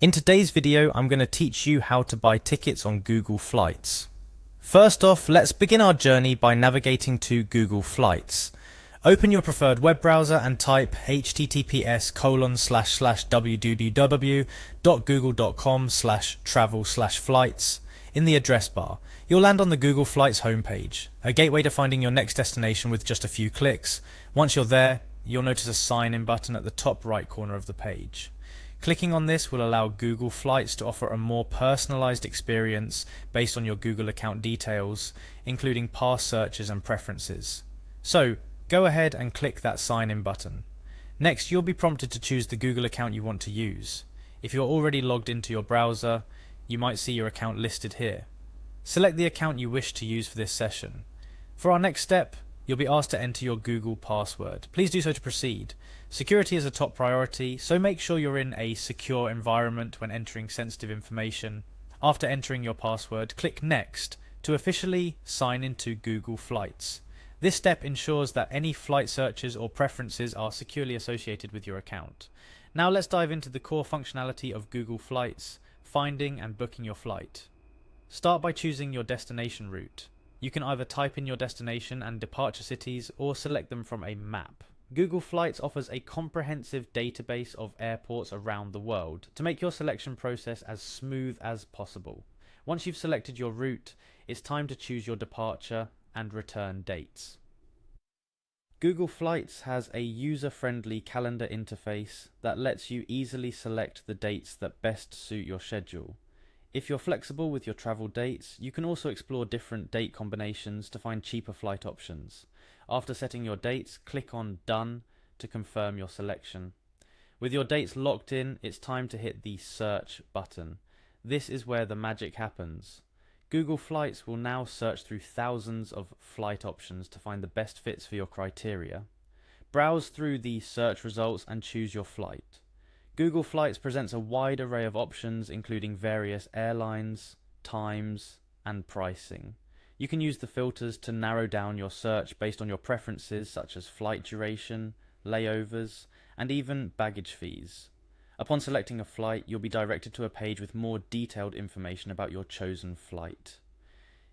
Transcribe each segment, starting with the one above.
In today's video, I'm going to teach you how to buy tickets on Google Flights. First off, let's begin our journey by navigating to Google Flights. Open your preferred web browser and type https://www.google.com/travel/flights in the address bar. You'll land on the Google Flights homepage, a gateway to finding your next destination with just a few clicks. Once you're there, you'll notice a sign-in button at the top right corner of the page. Clicking on this will allow Google Flights to offer a more personalized experience based on your Google account details, including past searches and preferences. So, go ahead and click that sign in button. Next, you'll be prompted to choose the Google account you want to use. If you're already logged into your browser, you might see your account listed here. Select the account you wish to use for this session. For our next step, you'll be asked to enter your Google password. Please do so to proceed. Security is a top priority, so make sure you're in a secure environment when entering sensitive information. After entering your password, click Next to officially sign into Google Flights. This step ensures that any flight searches or preferences are securely associated with your account. Now let's dive into the core functionality of Google Flights, finding and booking your flight. Start by choosing your destination route. You can either type in your destination and departure cities or select them from a map. Google Flights offers a comprehensive database of airports around the world to make your selection process as smooth as possible. Once you've selected your route, it's time to choose your departure and return dates. Google Flights has a user-friendly calendar interface that lets you easily select the dates that best suit your schedule. If you're flexible with your travel dates, you can also explore different date combinations to find cheaper flight options. After setting your dates, click on Done to confirm your selection. With your dates locked in, it's time to hit the Search button. This is where the magic happens. Google Flights will now search through thousands of flight options to find the best fits for your criteria. Browse through the search results and choose your flight. Google Flights presents a wide array of options, including various airlines, times, and pricing. You can use the filters to narrow down your search based on your preferences, such as flight duration, layovers, and even baggage fees. Upon selecting a flight, you'll be directed to a page with more detailed information about your chosen flight.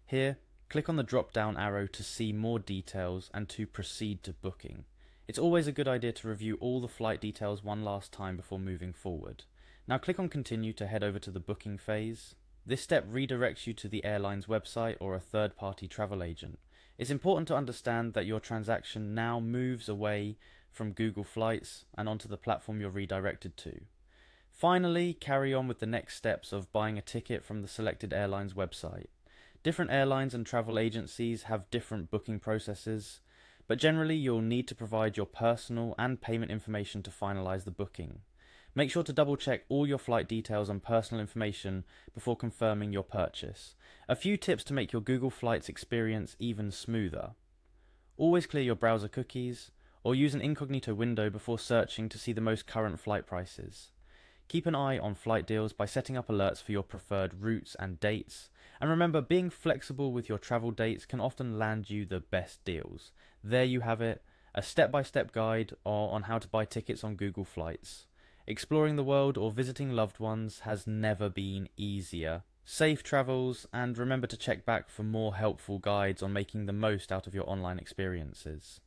Here, click on the drop-down arrow to see more details and to proceed to booking. It's always a good idea to review all the flight details one last time before moving forward. Now click on Continue to head over to the booking phase. This step redirects you to the airline's website or a third-party travel agent. It's important to understand that your transaction now moves away from Google Flights and onto the platform you're redirected to. Finally, carry on with the next steps of buying a ticket from the selected airline's website. Different airlines and travel agencies have different booking processes, but generally you'll need to provide your personal and payment information to finalize the booking. Make sure to double check all your flight details and personal information before confirming your purchase. A few tips to make your Google Flights experience even smoother. Always clear your browser cookies, or use an incognito window before searching to see the most current flight prices. Keep an eye on flight deals by setting up alerts for your preferred routes and dates. And remember, being flexible with your travel dates can often land you the best deals. There you have it, a step-by-step guide on how to buy tickets on Google Flights. Exploring the world or visiting loved ones has never been easier. Safe travels, and remember to check back for more helpful guides on making the most out of your online experiences.